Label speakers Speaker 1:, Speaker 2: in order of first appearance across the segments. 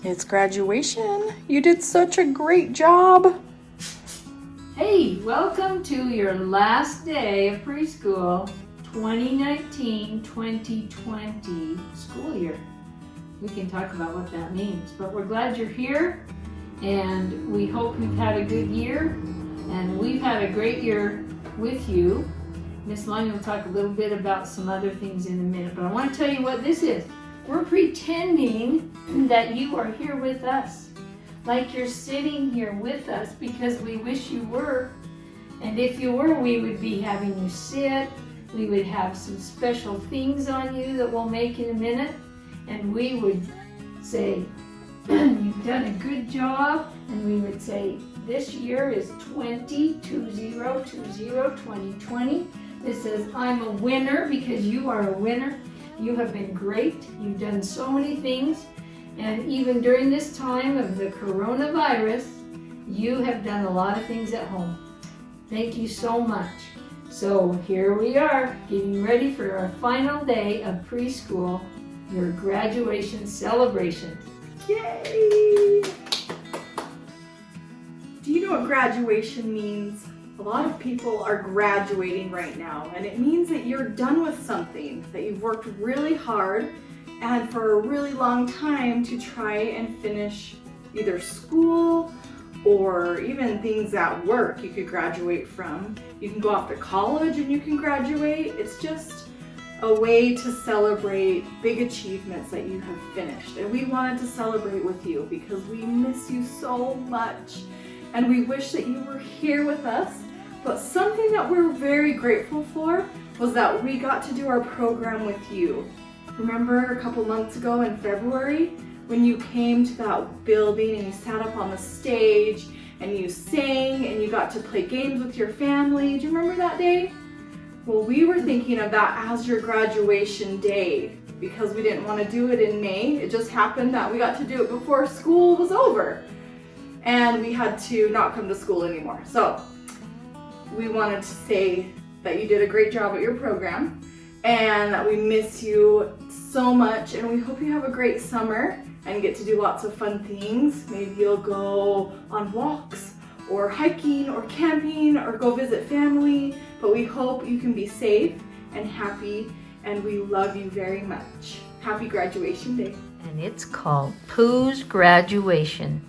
Speaker 1: It's graduation. You did such a great job.
Speaker 2: Hey, welcome to your last day of preschool 2019-2020 school year. We can talk about what that means, but we're glad you're here and we hope you've had a good year and we've had a great year with you. Miss Lonnie will talk a little bit about some other things in a minute, but I want to tell you what this is. We're pretending that you are here with us, like you're sitting here with us because we wish you were. And if you were, we would be having you sit. We would have some special things on you that we'll make in a minute. And we would say, you've done a good job. And we would say, this year is 2020. This says, I'm a winner because you are a winner. You have been great. You've done so many things. And even during this time of the coronavirus, you have done a lot of things at home. Thank you so much. So here we are, getting ready for our final day of preschool, your graduation celebration.
Speaker 1: Yay! Do you know what graduation means? A lot of people are graduating right now, and it means that you're done with something, that you've worked really hard and for a really long time to try and finish either school or even things at work you could graduate from. You can go off to college and you can graduate. It's just a way to celebrate big achievements that you have finished. And we wanted to celebrate with you because we miss you so much. And we wish that you were here with us. But something that we're very grateful for was that we got to do our program with you. Remember a couple months ago in February when you came to that building and you sat up on the stage and you sang and you got to play games with your family? Do you remember that day? Well, we were thinking of that as your graduation day because we didn't want to do it in May. It just happened that we got to do it before school was over and we had to not come to school anymore. So we wanted to say that you did a great job at your program and that we miss you so much, and we hope you have a great summer and get to do lots of fun things. Maybe you'll go on walks or hiking or camping or go visit family, but we hope you can be safe and happy, and we love you very much. Happy graduation day.
Speaker 2: And it's called Pooh's Graduation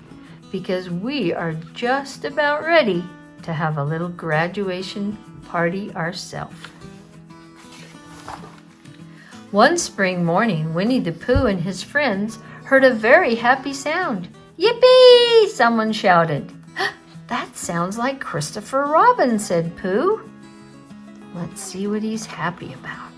Speaker 2: because we are just about ready to have a little graduation party ourselves. One spring morning, Winnie the Pooh and his friends heard a very happy sound. Yippee! Someone shouted. That sounds like Christopher Robin, said Pooh. Let's see what he's happy about.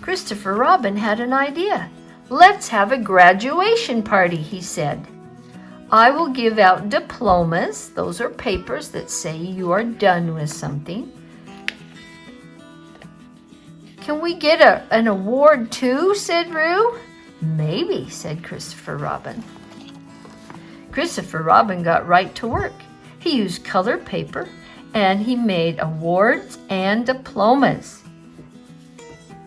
Speaker 2: Christopher Robin had an idea. Let's have a graduation party, he said. I will give out diplomas. Those are papers that say you are done with something. Can we get an award too, said Roo. Maybe, said Christopher Robin. Christopher Robin got right to work. He used colored paper and he made awards and diplomas.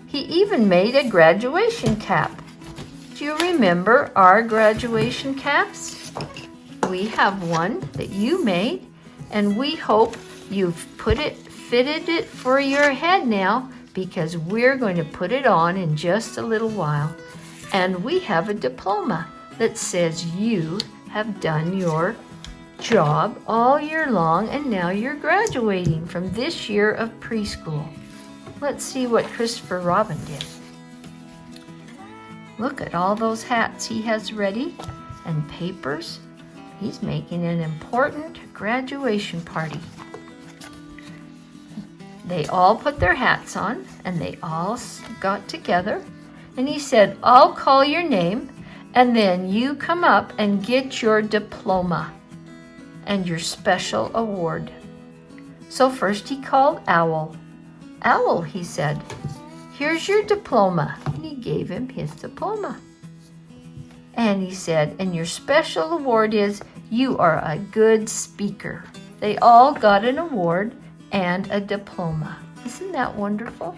Speaker 2: He even made a graduation cap. Do you remember our graduation caps? We have one that you made, and we hope you've fitted it for your head now, because we're going to put it on in just a little while. And we have a diploma that says you have done your job all year long and now you're graduating from this year of preschool. Let's see what Christopher Robin did. Look at all those hats he has ready and papers. He's making an important graduation party. They all put their hats on and they all got together, and he said, I'll call your name and then you come up and get your diploma and your special award. So first he called Owl. Owl, he said, here's your diploma. And he gave him his diploma. And he said, and your special award is you are a good speaker. They all got an award and a diploma. Isn't that wonderful?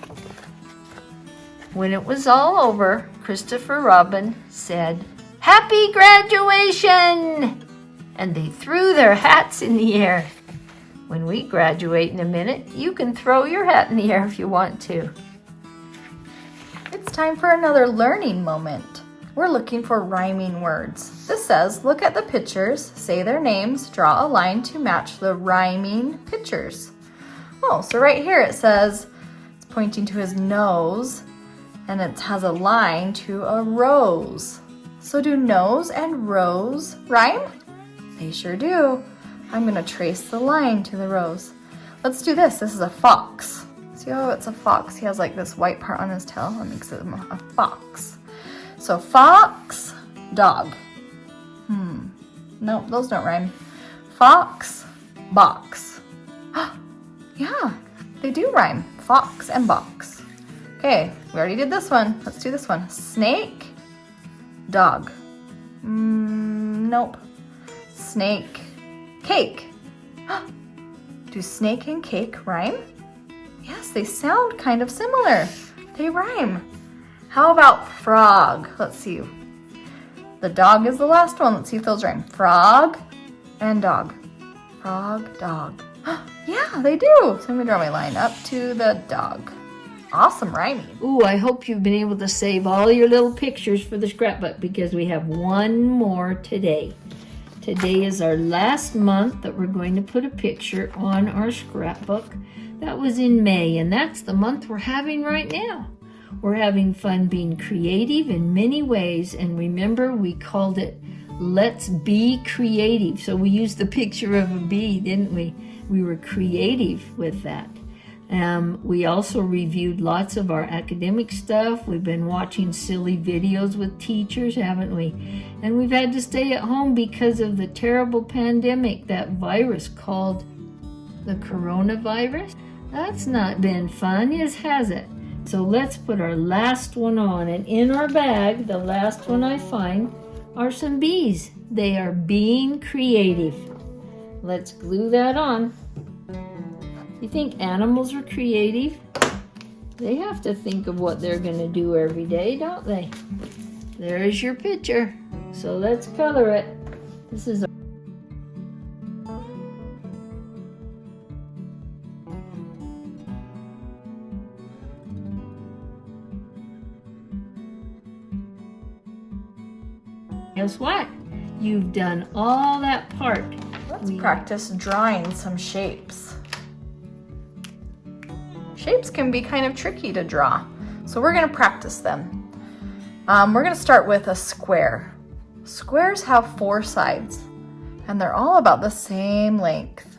Speaker 2: When it was all over, Christopher Robin said, "Happy graduation!" And they threw their hats in the air. When we graduate in a minute, you can throw your hat in the air if you want to.
Speaker 3: It's time for another learning moment. We're looking for rhyming words. This says, look at the pictures, say their names, draw a line to match the rhyming pictures. Oh, so right here it says, it's pointing to his nose, and it has a line to a rose. So do nose and rose rhyme? They sure do. I'm gonna trace the line to the rose. Let's do this. This is a fox. See how it's a fox? He has like this white part on his tail that makes it a fox. So fox, dog. Nope, those don't rhyme. Fox, box. Yeah, they do rhyme. Fox and box. Okay, we already did this one. Let's do this one. Snake, dog. Nope. Snake, cake. Do snake and cake rhyme? Yes, they sound kind of similar. They rhyme. How about frog? Let's see. The dog is the last one. Let's see if those rhyme. Frog and dog. Frog, dog. Yeah, they do. So I'm gonna draw my line up to the dog. Awesome rhyming.
Speaker 2: Ooh, I hope you've been able to save all your little pictures for the scrapbook because we have one more today. Today is our last month that we're going to put a picture on our scrapbook. That was in May, and that's the month we're having right now. We're having fun being creative in many ways, and remember we called it Let's Be Creative. So we used the picture of a bee, didn't we? We were creative with that. We also reviewed lots of our academic stuff. We've been watching silly videos with teachers, haven't we? And we've had to stay at home because of the terrible pandemic, that virus called the coronavirus. That's not been fun, has it? So let's put our last one on. And in our bag, the last one I find, are some bees. They are being creative. Let's glue that on. You think animals are creative? They have to think of what they're going to do every day, don't they? There's your picture. So let's color it. This is Guess what? You've done all that part.
Speaker 3: Let's practice drawing some shapes. Shapes can be kind of tricky to draw, so we're going to practice them. We're going to start with a square. Squares have 4 sides, and they're all about the same length.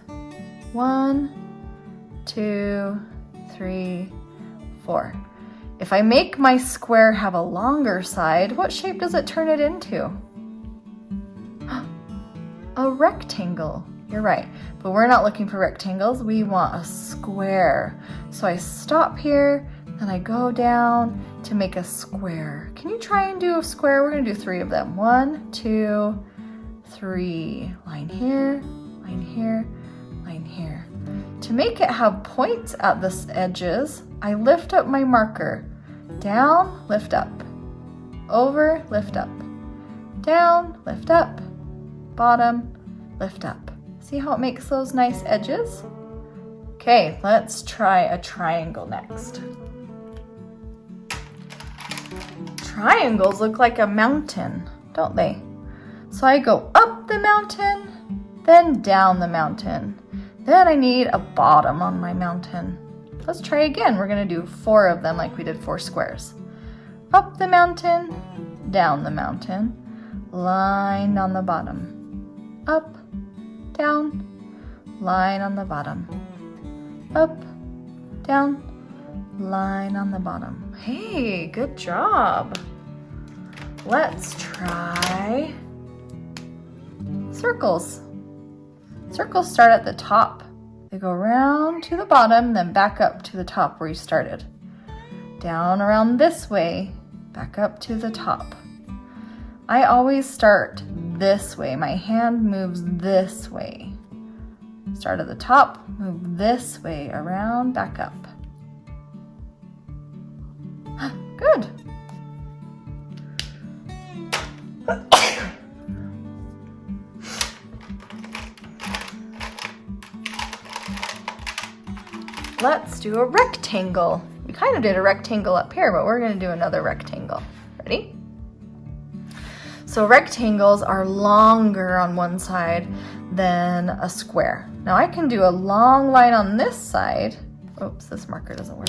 Speaker 3: 1, 2, 3, 4. If I make my square have a longer side, what shape does it turn it into? A rectangle. You're right, but we're not looking for rectangles. We want a square. So I stop here, and I go down to make a square. Can you try and do a square? We're gonna do 3 of them. 1, 2, 3. Line here, line here, line here. To make it have points at the edges, I lift up my marker. Down, lift up. Over, lift up. Down, lift up. Bottom, lift up. See how it makes those nice edges? Okay, let's try a triangle next. Triangles look like a mountain, don't they? So I go up the mountain, then down the mountain. Then I need a bottom on my mountain. Let's try again. We're gonna do 4 of them like we did 4 squares. Up the mountain, down the mountain, line on the bottom. Up, down, line on the bottom. Up, down, line on the bottom. Hey, good job. Let's try circles. Circles start at the top. They go around to the bottom, then back up to the top where you started. Down around this way, back up to the top. I always start this way. My hand moves this way. Start at the top, move this way, around, back up. Good. Let's do a rectangle. We kind of did a rectangle up here, but we're going to do another rectangle. Ready? So rectangles are longer on one side than a square. Now I can do a long line on this side. Oops, this marker doesn't work.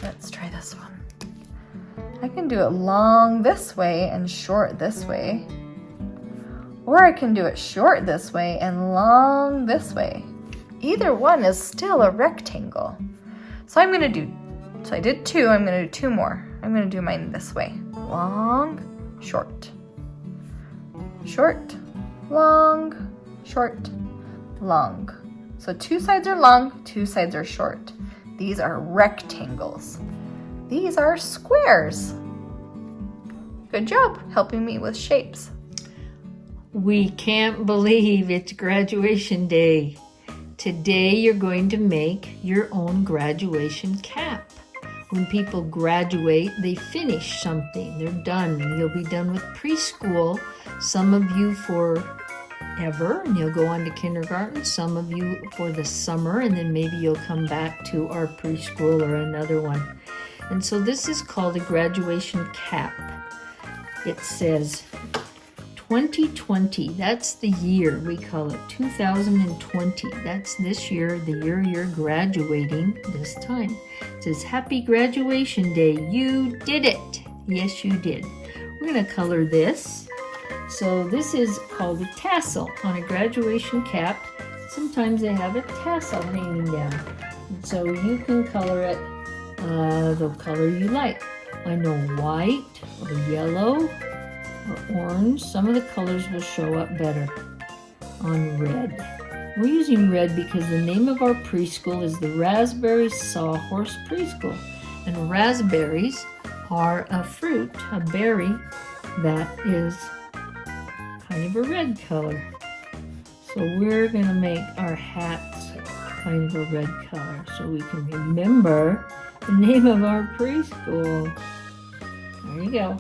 Speaker 3: Let's try this one. I can do it long this way and short this way. Or I can do it short this way and long this way. Either one is still a rectangle. So I'm gonna do, so I did two, I'm gonna do two more. I'm gonna do mine this way. Long, short. Short, long, short, long. So two sides are long, two sides are short. These are rectangles. These are squares. Good job helping me with shapes.
Speaker 2: We can't believe it's graduation day. Today you're going to make your own graduation cap. When people graduate, they finish something. They're done. You'll be done with preschool. Some of you forever, and you'll go on to kindergarten. Some of you for the summer, and then maybe you'll come back to our preschool or another one. And so this is called a graduation cap. It says 2020, that's the year, we call it 2020. That's this year, the year you're graduating this time. It says, Happy Graduation Day, you did it. Yes, you did. We're gonna color this. So this is called a tassel on a graduation cap. Sometimes they have a tassel hanging down. And so you can color it the color you like. I know white or yellow or orange. Some of the colors will show up better on red. We're using red because the name of our preschool is the Raspberry Sawhorse Preschool. And raspberries are a fruit, a berry, that is kind of a red color. So we're going to make our hats kind of a red color so we can remember the name of our preschool. There you go.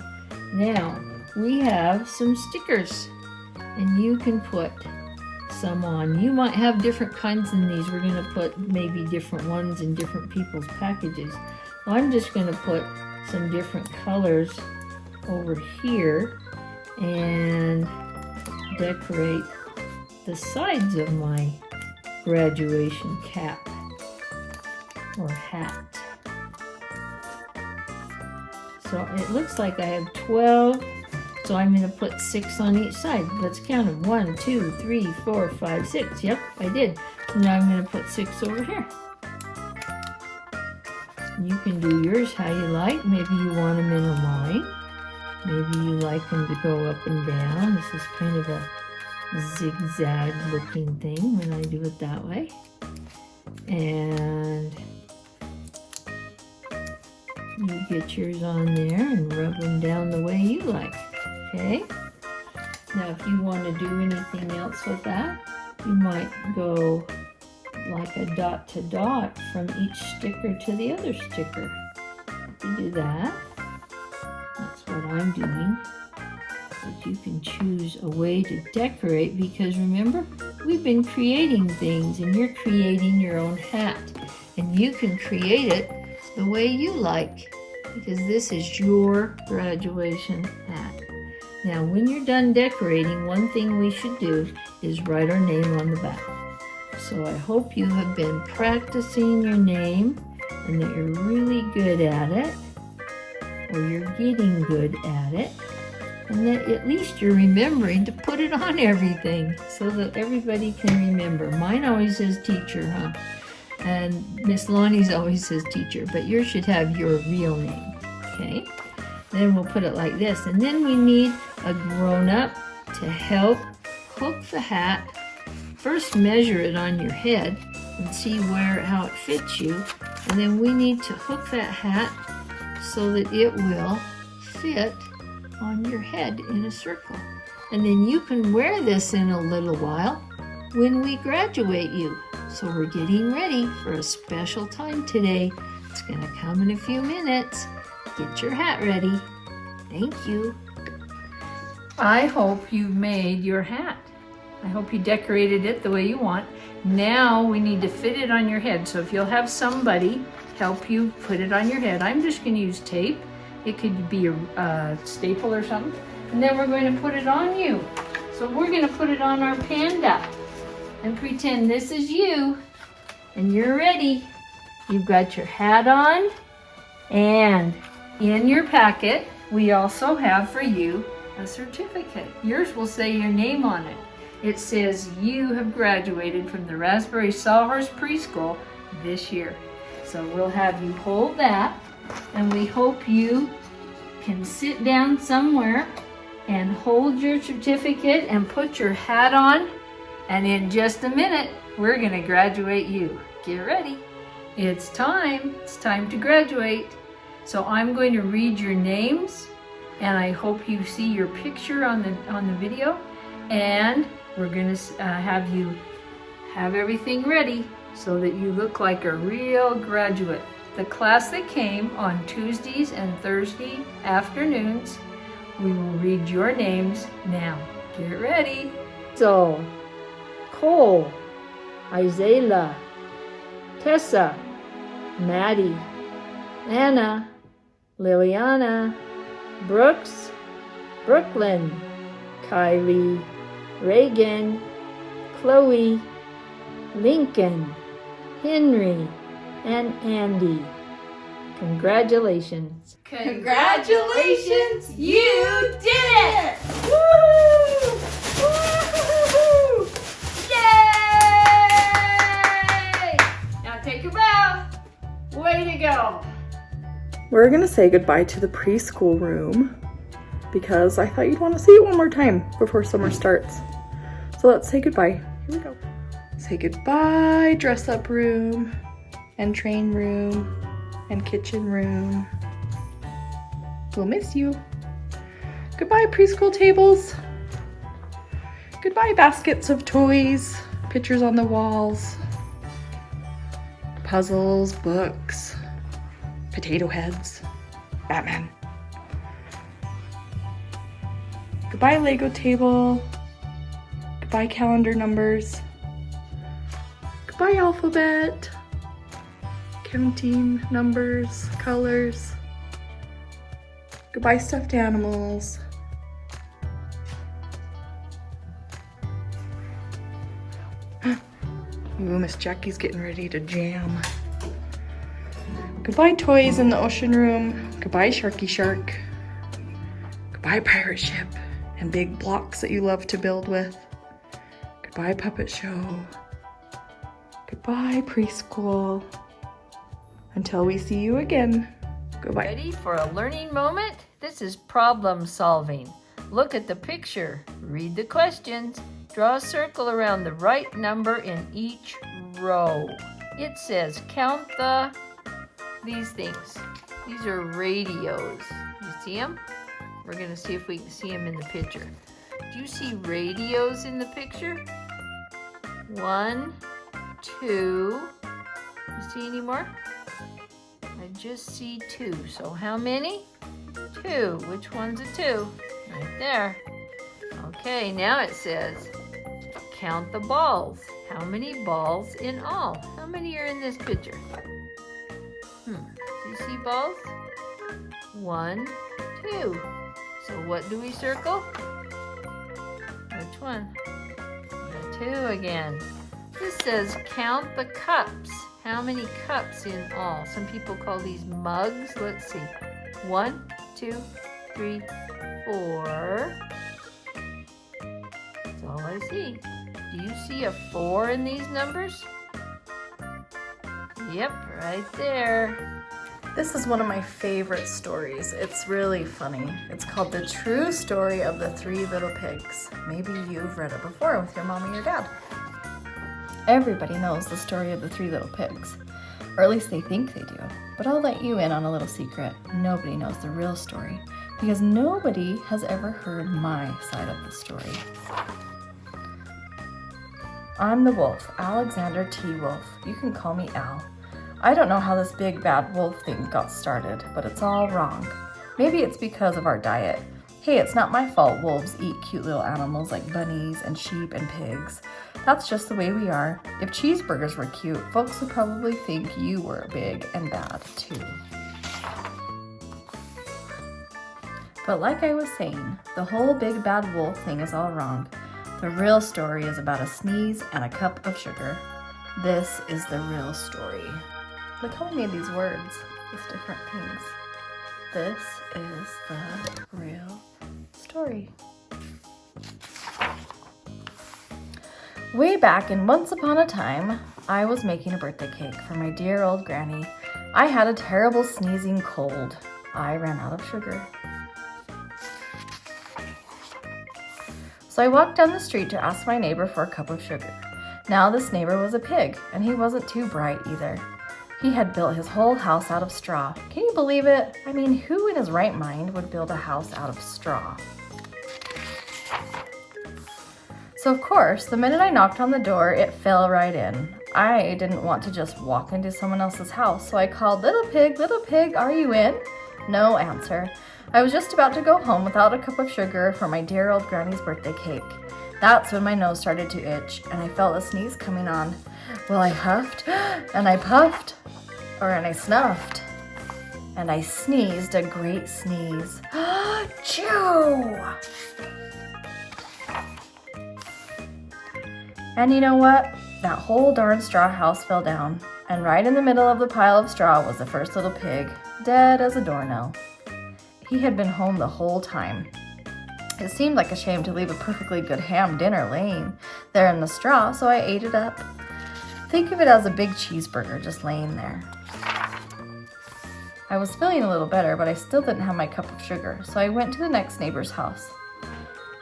Speaker 2: Now, we have some stickers, and you can put some on. You might have different kinds than these. We're going to put maybe different ones in different people's packages. Well, I'm just going to put some different colors over here and decorate the sides of my graduation cap or hat. So it looks like I have 12. So I'm going to put 6 on each side. Let's count them. 1, 2, 3, 4, 5, 6. Yep, I did. So now I'm going to put 6 over here. You can do yours how you like. Maybe you want them in a line. Maybe you like them to go up and down. This is kind of a zigzag looking thing when I do it that way. And you get yours on there and rub them down the way you like. Okay, now if you want to do anything else with that, you might go like a dot to dot from each sticker to the other sticker. You do that. That's what I'm doing. But you can choose a way to decorate because remember, we've been creating things and you're creating your own hat. And you can create it the way you like because this is your graduation hat. Now, when you're done decorating, one thing we should do is write our name on the back. So I hope you have been practicing your name and that you're really good at it, or you're getting good at it, and that at least you're remembering to put it on everything so that everybody can remember. Mine always says teacher, huh? And Miss Lonnie's always says teacher, but yours should have your real name, okay? Then we'll put it like this. And then we need a grown-up to help hook the hat. First measure it on your head and see how it fits you. And then we need to hook that hat so that it will fit on your head in a circle. And then you can wear this in a little while when we graduate you. So we're getting ready for a special time today It's gonna come in a few minutes. Get your hat ready. Thank you. I hope you've made your hat. I hope you decorated it the way you want. Now we need to fit it on your head. So if you'll have somebody help you put it on your head, I'm just gonna use tape. It could be a staple or something. And then we're going to put it on you. So we're gonna put it on our panda and pretend this is you and you're ready. You've got your hat on, and in your packet, we also have for you a certificate. Yours will say your name on it. It says you have graduated from the Raspberry Sawhorse Preschool this year. So we'll have you hold that, and we hope you can sit down somewhere and hold your certificate and put your hat on, and in just a minute, we're gonna graduate you. Get ready. It's time to graduate. So I'm going to read your names, and I hope you see your picture on the video, and we're going to have you have everything ready so that you look like a real graduate. The class that came on Tuesdays and Thursday afternoons, we will read your names now. Get ready. So, Cole, Isaiah, Tessa, Maddie, Anna, Liliana, Brooks, Brooklyn, Kylie, Reagan, Chloe, Lincoln, Henry, and Andy. Congratulations.
Speaker 1: Congratulations, you did it! Woo! Woo! Yay! Now take a bow. Way to go.
Speaker 4: We're gonna say goodbye to the preschool room because I thought you'd want to see it one more time before summer starts. So let's say goodbye. Here we go. Say goodbye, dress up room, and train room, and kitchen room. We'll miss you. Goodbye, preschool tables. Goodbye, baskets of toys, pictures on the walls, puzzles, books, potato heads, Batman. Goodbye, Lego table. Goodbye, calendar numbers. Goodbye, alphabet. Counting numbers, colors. Goodbye, stuffed animals. Ooh, Miss Jackie's getting ready to jam. Goodbye, toys in the ocean room. Goodbye, Sharky Shark. Goodbye, pirate ship and big blocks that you love to build with. Goodbye, puppet show. Goodbye, preschool. Until we see you again. Goodbye.
Speaker 2: Ready for a learning moment? This is problem solving. Look at the picture, read the questions, draw a circle around the right number in each row. It says count these things. These are radios. You see them? We're gonna see if we can see them in the picture. Do you see radios in the picture? 1, 2. You see any more? I just see 2. So how many? 2. Which one's a 2? Right there. Okay, now it says count the balls. How many balls in all? How many are in this picture? Do you see balls? 1, 2. So what do we circle? Which one? The 2 again. This says count the cups. How many cups in all? Some people call these mugs. Let's see. 1, 2, 3, 4. That's all I see. Do you see a 4 in these numbers? Yep, right there.
Speaker 3: This is one of my favorite stories. It's really funny. It's called The True Story of the Three Little Pigs. Maybe you've read it before with your mom and your dad. Everybody knows the story of the three little pigs, or at least they think they do. But I'll let you in on a little secret. Nobody knows the real story because nobody has ever heard my side of the story. I'm the wolf, Alexander T. Wolf. You can call me Al. I don't know how this big bad wolf thing got started, but it's all wrong. Maybe it's because of our diet. Hey, it's not my fault wolves eat cute little animals like bunnies and sheep and pigs. That's just the way we are. If cheeseburgers were cute, folks would probably think you were big and bad too. But like I was saying, the whole big bad wolf thing is all wrong. The real story is about a sneeze and a cup of sugar. This is the real story. Look how we made these words with different things. This is the real story. Way back in Once Upon a Time, I was making a birthday cake for my dear old granny. I had a terrible sneezing cold. I ran out of sugar. So I walked down the street to ask my neighbor for a cup of sugar. Now this neighbor was a pig, and he wasn't too bright either. He had built his whole house out of straw. Can you believe it? I mean, who in his right mind would build a house out of straw? So of course, the minute I knocked on the door, it fell right in. I didn't want to just walk into someone else's house, so I called, little pig, are you in? No answer. I was just about to go home without a cup of sugar for my dear old granny's birthday cake. That's when my nose started to itch and I felt a sneeze coming on. Well, I huffed and I puffed, and I snuffed, and I sneezed a great sneeze. Achoo! And you know what? That whole darn straw house fell down, and right in the middle of the pile of straw was the first little pig, dead as a doornail. He had been home the whole time. It seemed like a shame to leave a perfectly good ham dinner laying there in the straw, so I ate it up. Think of it as a big cheeseburger just laying there. I was feeling a little better, but I still didn't have my cup of sugar, so I went to the next neighbor's house.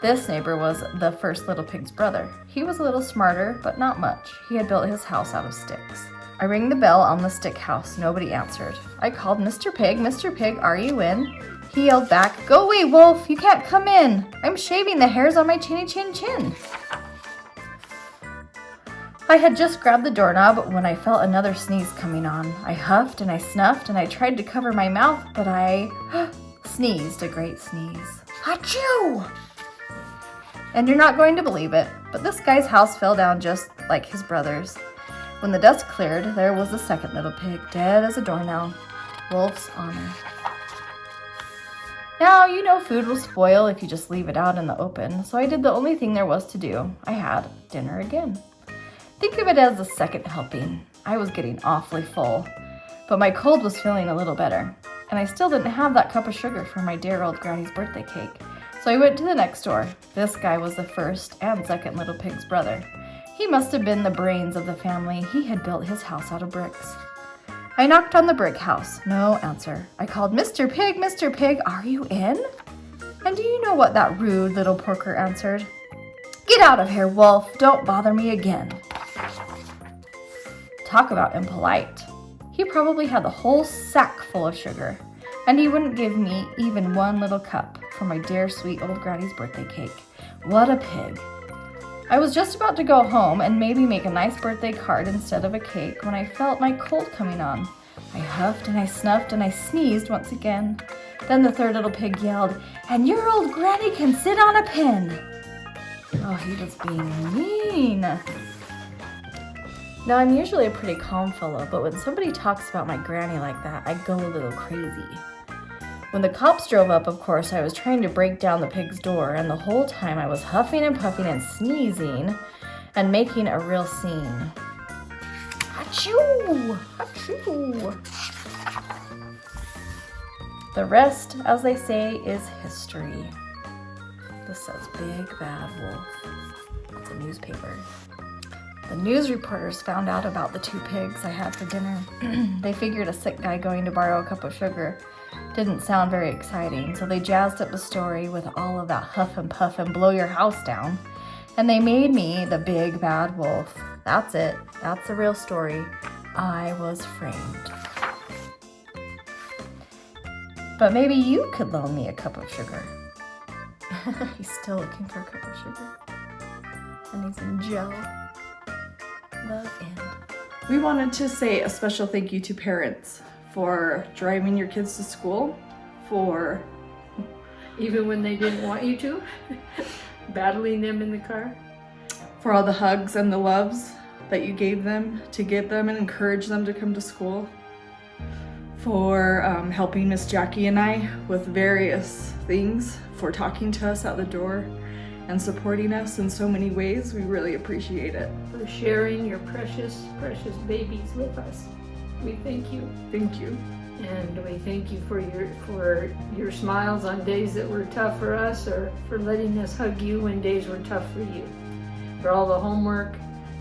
Speaker 3: This neighbor was the first little pig's brother. He was a little smarter, but not much. He had built his house out of sticks. I rang the bell on the stick house. Nobody answered. I called, Mr. Pig, are you in? He yelled back, go away, wolf, you can't come in. I'm shaving the hairs on my chinny chin chin. I had just grabbed the doorknob when I felt another sneeze coming on. I huffed and I snuffed and I tried to cover my mouth, but I sneezed a great sneeze. Achoo! And you're not going to believe it, but this guy's house fell down just like his brother's. When the dust cleared, there was the second little pig, dead as a doornail. Wolf's honor. Now, you know food will spoil if you just leave it out in the open, so I did the only thing there was to do. I had dinner again. Think of it as a second helping. I was getting awfully full, but my cold was feeling a little better, and I still didn't have that cup of sugar for my dear old granny's birthday cake. So I went to the next door. This guy was the first and second little pig's brother. He must have been the brains of the family. He had built his house out of bricks. I knocked on the brick house. No answer. I called, Mr. Pig, are you in? And do you know what that rude little porker answered? Get out of here, wolf. Don't bother me again. Talk about impolite. He probably had the whole sack full of sugar, and he wouldn't give me even one little cup for my dear sweet old granny's birthday cake. What a pig. I was just about to go home and maybe make a nice birthday card instead of a cake when I felt my cold coming on. I huffed and I snuffed and I sneezed once again. Then the third little pig yelled, and your old granny can sit on a pin. Oh, he was being mean. Now, I'm usually a pretty calm fellow, but when somebody talks about my granny like that, I go a little crazy. When the cops drove up, of course, I was trying to break down the pig's door, and the whole time I was huffing and puffing and sneezing and making a real scene. Achoo! Achoo! The rest, as they say, is history. This says Big Bad Wolf. It's a newspaper. The news reporters found out about the two pigs I had for dinner. They figured a sick guy going to borrow a cup of sugar didn't sound very exciting, so they jazzed up the story with all of that huff and puff and blow your house down. And they made me the Big Bad Wolf. That's it. That's the real story. I was framed. But maybe you could loan me a cup of sugar. He's still looking for a cup of sugar. And he's in jail. The end.
Speaker 4: We wanted to say a special thank you to parents for driving your kids to school, for
Speaker 2: Even when they didn't want you to? Battling them in the car?
Speaker 4: for all the hugs and the loves that you gave them to give them and encourage them to come to school, for helping Miss Jackie and I with various things, for talking to us at the door and supporting us in so many ways. We really appreciate it.
Speaker 2: For sharing your precious, precious babies with us. We thank you.
Speaker 4: Thank you.
Speaker 2: And we thank you for your smiles on days that were tough for us, or for letting us hug you when days were tough for you. For all the homework,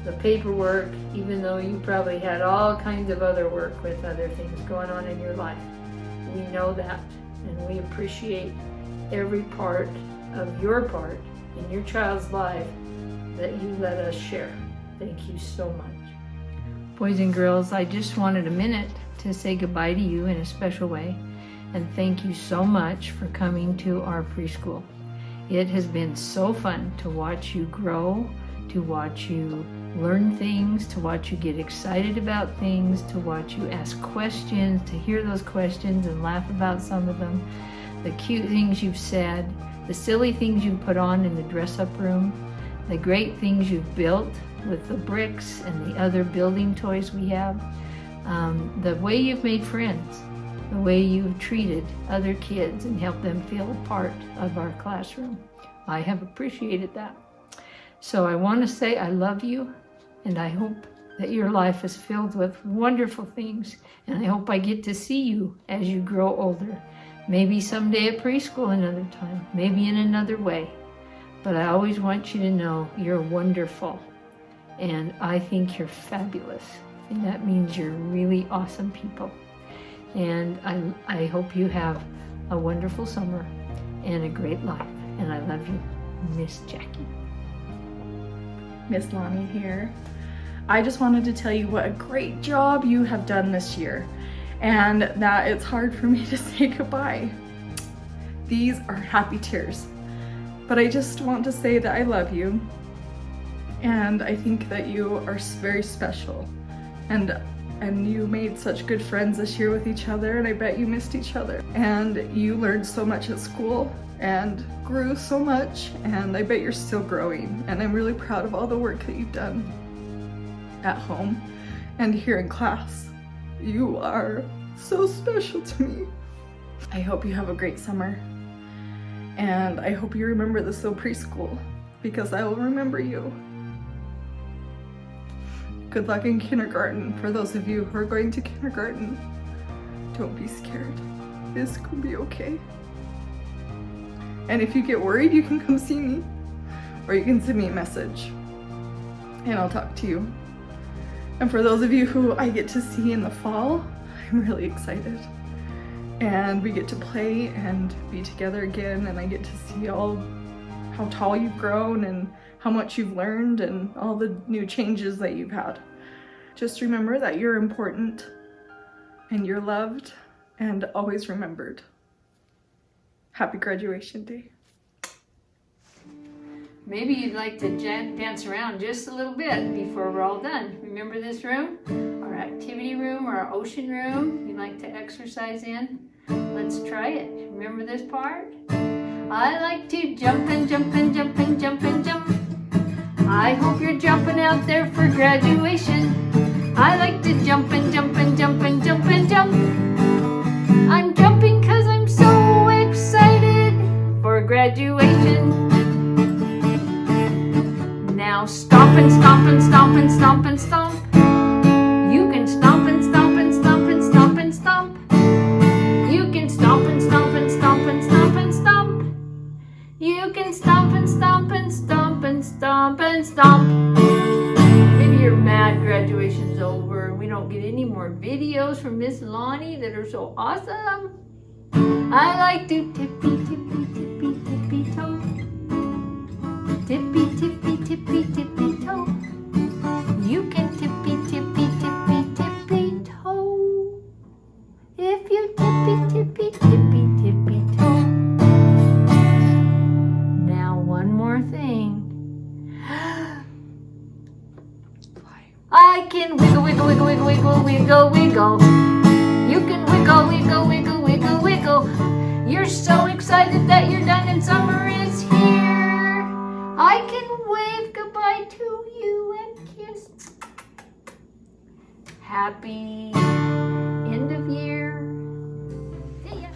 Speaker 2: the paperwork, even though you probably had all kinds of other work with other things going on in your life. We know that, and we appreciate every part of your part in your child's life that you let us share. Thank you so much. Boys and girls, I just wanted a minute to say goodbye to you in a special way, and thank you so much for coming to our preschool. It has been so fun to watch you grow, to watch you learn things, to watch you get excited about things, to watch you ask questions, to hear those questions and laugh about some of them, the cute things you've said, the silly things you've put on in the dress-up room, the great things you've built with the bricks and the other building toys we have, the way you've made friends, the way you've treated other kids and helped them feel a part of our classroom. I have appreciated that. So I want to say I love you, and I hope that your life is filled with wonderful things, and I hope I get to see you as you grow older. Maybe someday at preschool another time, maybe in another way. But I always want you to know you're wonderful, and I think you're fabulous, and that means you're really awesome people. And I hope you have a wonderful summer and a great life, and I love you, Miss Jackie.
Speaker 4: Miss Lonnie here. I just wanted to tell you what a great job you have done this year, and that it's hard for me to say goodbye. These are happy tears, but I just want to say that I love you, and I think that you are very special, and you made such good friends this year with each other, and I bet you missed each other, and you learned so much at school and grew so much, and I bet you're still growing, and I'm really proud of all the work that you've done at home and here in class. You are so special to me. I hope you have a great summer, and I hope you remember this little preschool, because I will remember you. Good luck in kindergarten. For those of you who are going to kindergarten, don't be scared. This could be okay. And if you get worried, you can come see me, or you can send me a message, and I'll talk to you. And for those of you who I get to see in the fall, I'm really excited. And we get to play and be together again, and I get to see all how tall you've grown and how much you've learned and all the new changes that you've had. Just remember that you're important and you're loved and always remembered. Happy graduation day.
Speaker 2: Maybe you'd like to dance around just a little bit before we're all done. Remember this room? Our activity room or our ocean room you like to exercise in? Let's try it. Remember this part? I like to jump and jump and jump and jump and jump. I hope you're jumping out there for graduation. I like to jump and jump and jump and jump and jump. I'm jumping 'cause I'm so excited for graduation. Now stomp and stomp and stomp and stomp and stomp. You can stomp and stomp and stomp and stomp and stomp. You can stomp and stomp and stomp and stomp and stomp. You can stomp and stomp and stomp and stomp and stomp. Maybe you're mad graduation's over and we don't get any more videos from Miss Lonnie that are so awesome. I like to tippy tippy tippy tippy toe. Tippy tippy tippy tippy toe. You can tippy tippy tippy tippy toe. If you tippy tippy tippy tippy toe. Now one more thing. I can wiggle wiggle wiggle wiggle, wiggle, wiggle. You can wiggle, wiggle, wiggle, wiggle, wiggle. You're so excited that you're done and summer is here. I can wave goodbye to you and kiss. Happy end of year. See ya.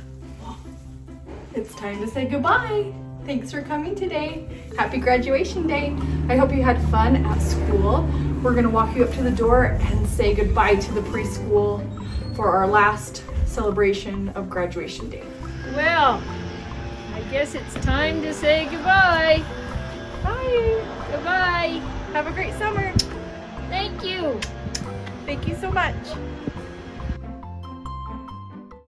Speaker 1: It's time to say goodbye. Thanks for coming today. Happy graduation day. I hope you had fun at school. We're gonna walk you up to the door and say goodbye to the preschool for our last celebration of graduation day.
Speaker 2: Well, I guess it's time to say goodbye.
Speaker 1: Bye.
Speaker 2: Goodbye.
Speaker 1: Have a great summer.
Speaker 2: Thank you.
Speaker 1: Thank you so much.